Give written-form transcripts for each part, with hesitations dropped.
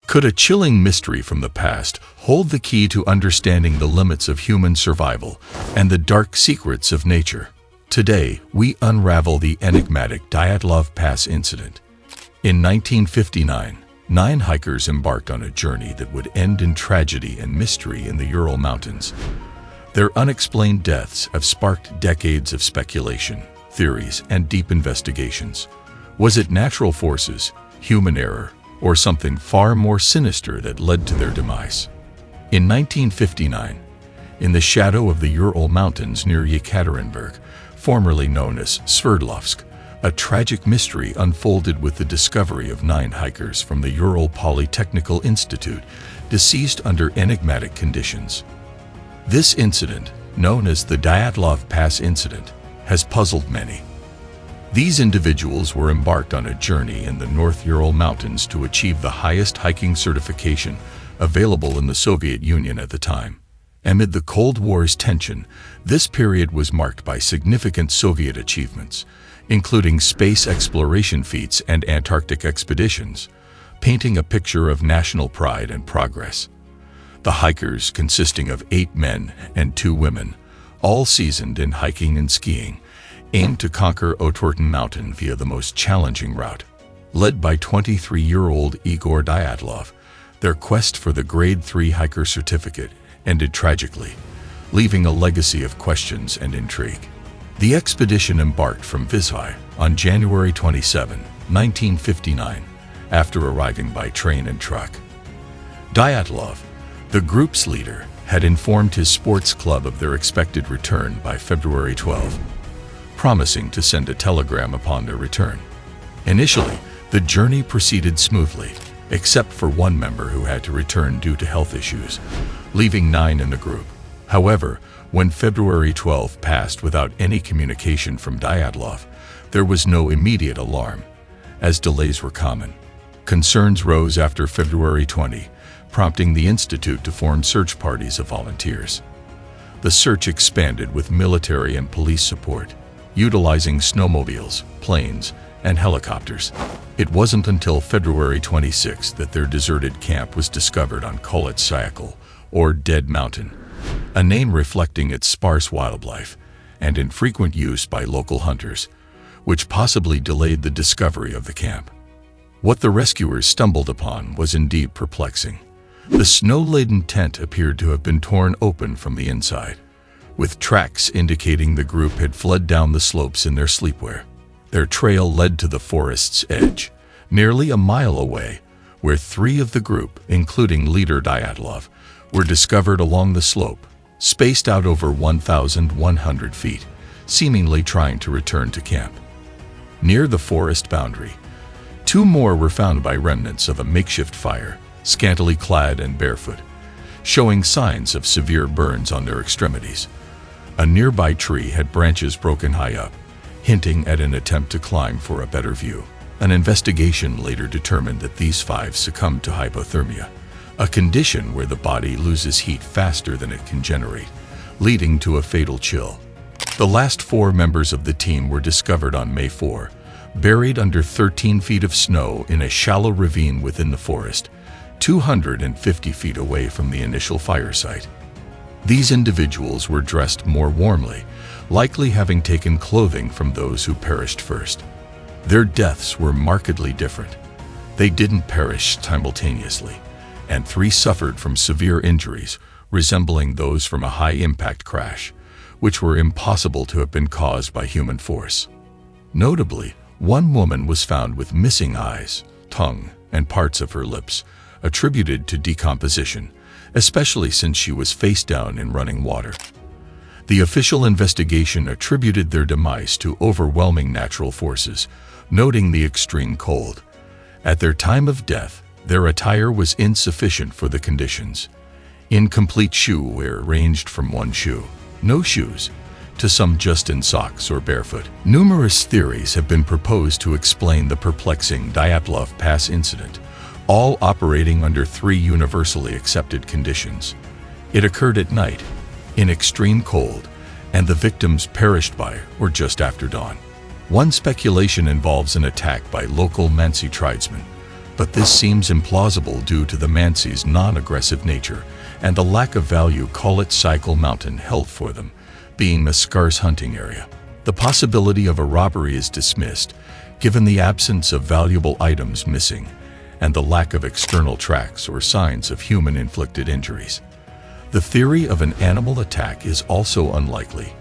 Could a chilling mystery from the past hold the key to understanding the limits of human survival and the dark secrets of nature? Today, we unravel the enigmatic Dyatlov Pass Incident. In 1959, 9 hikers embarked on a journey that would end in tragedy and mystery in the Ural Mountains. Their unexplained deaths have sparked decades of speculation, theories, and deep investigations. Was it natural forces, human error, or something far more sinister that led to their demise? In 1959, in the shadow of the Ural Mountains near Yekaterinburg, formerly known as Sverdlovsk, a tragic mystery unfolded with the discovery of 9 hikers from the Ural Polytechnical Institute, deceased under enigmatic conditions. This incident, known as the Dyatlov Pass Incident, has puzzled many. These individuals were embarked on a journey in the North Ural Mountains to achieve the highest hiking certification available in the Soviet Union at the time. Amid the Cold War's tension, this period was marked by significant Soviet achievements, including space exploration feats and Antarctic expeditions, painting a picture of national pride and progress. The hikers, consisting of 8 men and 2 women, all seasoned in hiking and skiing, aimed to conquer Otorten Mountain via the most challenging route. Led by 23-year-old Igor Dyatlov, their quest for the Grade 3 hiker certificate ended tragically, leaving a legacy of questions and intrigue. The expedition embarked from Vizhai on January 27, 1959, after arriving by train and truck. Dyatlov, the group's leader, had informed his sports club of their expected return by February 12, promising to send a telegram upon their return. Initially, the journey proceeded smoothly, except for one member who had to return due to health issues, leaving 9 in the group. However, when February 12 passed without any communication from Dyatlov, there was no immediate alarm, as delays were common. Concerns rose after February 20, prompting the Institute to form search parties of volunteers. The search expanded with military and police support, utilizing snowmobiles, planes, and helicopters. It wasn't until February 26 that their deserted camp was discovered on Koletsayakal, or Dead Mountain, a name reflecting its sparse wildlife and infrequent use by local hunters, which possibly delayed the discovery of the camp. What the rescuers stumbled upon was indeed perplexing. The snow-laden tent appeared to have been torn open from the inside, with tracks indicating the group had fled down the slopes in their sleepwear. Their trail led to the forest's edge, nearly a mile away, where 3 of the group, including leader Dyatlov, were discovered along the slope, spaced out over 1,100 feet, seemingly trying to return to camp. Near the forest boundary, 2 more were found by remnants of a makeshift fire, scantily clad and barefoot, showing signs of severe burns on their extremities. A nearby tree had branches broken high up, hinting at an attempt to climb for a better view. An investigation later determined that these 5 succumbed to hypothermia, a condition where the body loses heat faster than it can generate, leading to a fatal chill. The last 4 members of the team were discovered on May 4, buried under 13 feet of snow in a shallow ravine within the forest, 250 feet away from the initial fire site. These individuals were dressed more warmly, likely having taken clothing from those who perished first. Their deaths were markedly different. They didn't perish simultaneously, and 3 suffered from severe injuries resembling those from a high-impact crash, which were impossible to have been caused by human force. Notably, one woman was found with missing eyes, tongue, and parts of her lips, attributed to decomposition, especially since she was face down in running water. The official investigation attributed their demise to overwhelming natural forces, noting the extreme cold. At their time of death, their attire was insufficient for the conditions. Incomplete shoe wear ranged from 1 shoe, no shoes, to some just in socks or barefoot. Numerous theories have been proposed to explain the perplexing Dyatlov Pass Incident, all operating under 3 universally accepted conditions. It occurred at night, in extreme cold, and the victims perished by or just after dawn. One speculation involves an attack by local Mansi tribesmen, But this seems implausible due to the Mansi's non-aggressive nature and the lack of value Ural Mountain held for them, being a scarce hunting area. The possibility of a robbery is dismissed, given the absence of valuable items missing and the lack of external tracks or signs of human-inflicted injuries. The theory of an animal attack is also unlikely.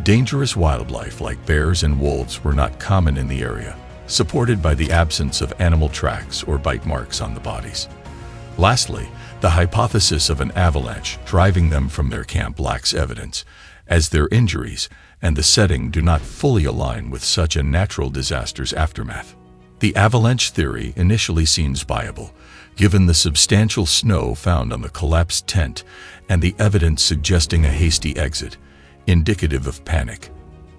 Dangerous wildlife like bears and wolves were not common in the area, supported by the absence of animal tracks or bite marks on the bodies. Lastly, the hypothesis of an avalanche driving them from their camp lacks evidence, as their injuries and the setting do not fully align with such a natural disaster's aftermath. The avalanche theory initially seems viable, given the substantial snow found on the collapsed tent and the evidence suggesting a hasty exit, indicative of panic.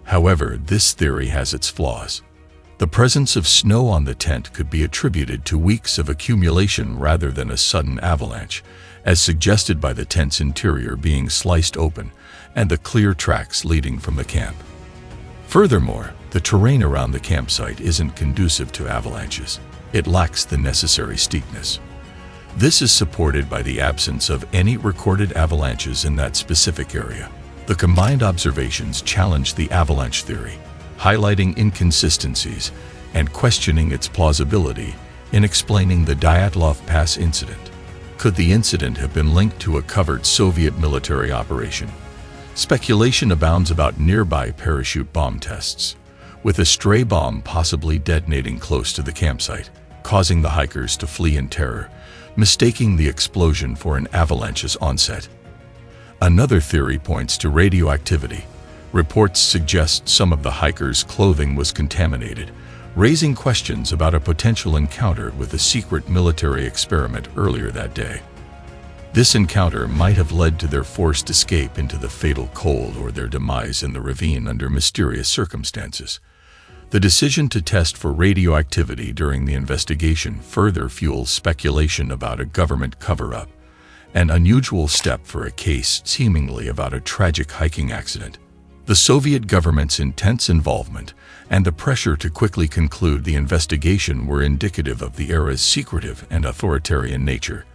However, this theory has its flaws. The presence of snow on the tent could be attributed to weeks of accumulation rather than a sudden avalanche, as suggested by the tent's interior being sliced open and the clear tracks leading from the camp. Furthermore, the terrain around the campsite isn't conducive to avalanches. It lacks the necessary steepness. This is supported by the absence of any recorded avalanches in that specific area. The combined observations challenge the avalanche theory, highlighting inconsistencies and questioning its plausibility in explaining the Dyatlov Pass Incident. Could the incident have been linked to a covert Soviet military operation? Speculation abounds about nearby parachute bomb tests, with a stray bomb possibly detonating close to the campsite, causing the hikers to flee in terror, mistaking the explosion for an avalanche's onset. Another theory points to radioactivity. Reports suggest some of the hikers' clothing was contaminated, raising questions about a potential encounter with a secret military experiment earlier that day. This encounter might have led to their forced escape into the fatal cold or their demise in the ravine under mysterious circumstances. The decision to test for radioactivity during the investigation further fuels speculation about a government cover-up, an unusual step for a case seemingly about a tragic hiking accident. The Soviet government's intense involvement and the pressure to quickly conclude the investigation were indicative of the era's secretive and authoritarian nature,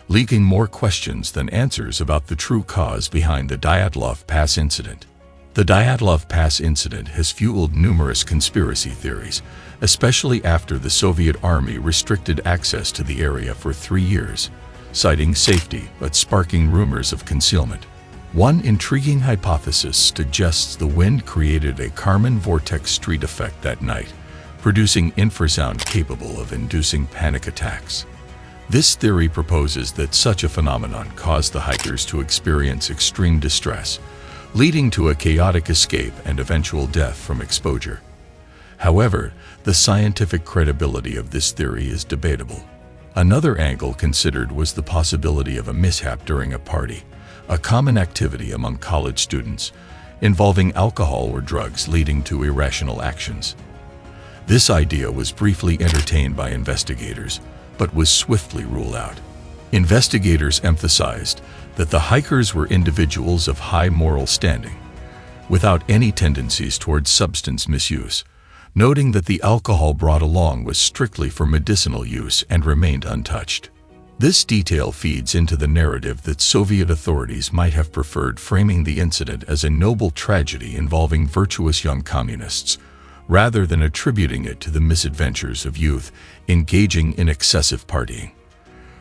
leaking more questions than answers about the true cause behind the Dyatlov Pass Incident. The Dyatlov Pass Incident has fueled numerous conspiracy theories, especially after the Soviet Army restricted access to the area for 3 years, citing safety but sparking rumors of concealment. One intriguing hypothesis suggests the wind created a Kármán vortex street effect that night, producing infrasound capable of inducing panic attacks. This theory proposes that such a phenomenon caused the hikers to experience extreme distress, leading to a chaotic escape and eventual death from exposure. However, the scientific credibility of this theory is debatable. Another angle considered was the possibility of a mishap during a party, a common activity among college students, involving alcohol or drugs leading to irrational actions. This idea was briefly entertained by investigators, but was swiftly ruled out. Investigators emphasized that the hikers were individuals of high moral standing, without any tendencies towards substance misuse, noting that the alcohol brought along was strictly for medicinal use and remained untouched. This detail feeds into the narrative that Soviet authorities might have preferred framing the incident as a noble tragedy involving virtuous young communists, rather than attributing it to the misadventures of youth engaging in excessive partying.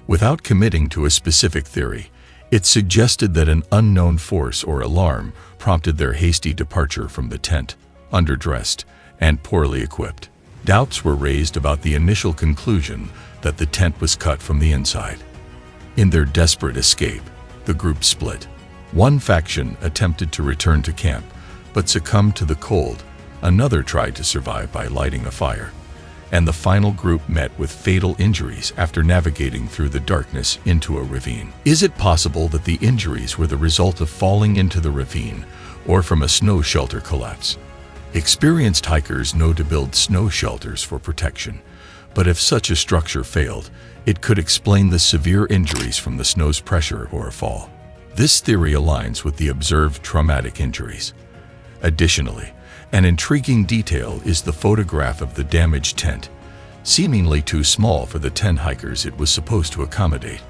Without committing to a specific theory, it suggested that an unknown force or alarm prompted their hasty departure from the tent, underdressed and poorly equipped. Doubts were raised about the initial conclusion that the tent was cut from the inside. In their desperate escape, the group split. One faction attempted to return to camp, but succumbed to the cold. Another tried to survive by lighting a fire, and the final group met with fatal injuries after navigating through the darkness into a ravine. Is it possible that the injuries were the result of falling into the ravine or from a snow shelter collapse? Experienced hikers know to build snow shelters for protection, but if such a structure failed, it could explain the severe injuries from the snow's pressure or a fall. This theory aligns with the observed traumatic injuries. Additionally, an intriguing detail is the photograph of the damaged tent, seemingly too small for the 10 hikers it was supposed to accommodate,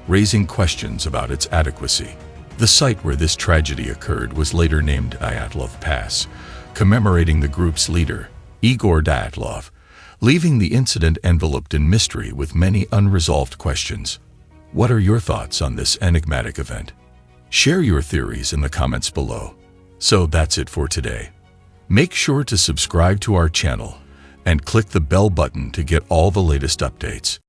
raising questions about its adequacy. The site where this tragedy occurred was later named Dyatlov Pass, commemorating the group's leader, Igor Dyatlov, leaving the incident enveloped in mystery with many unresolved questions. What are your thoughts on this enigmatic event? Share your theories in the comments below. So that's it for today. Make sure to subscribe to our channel and click the bell button to get all the latest updates.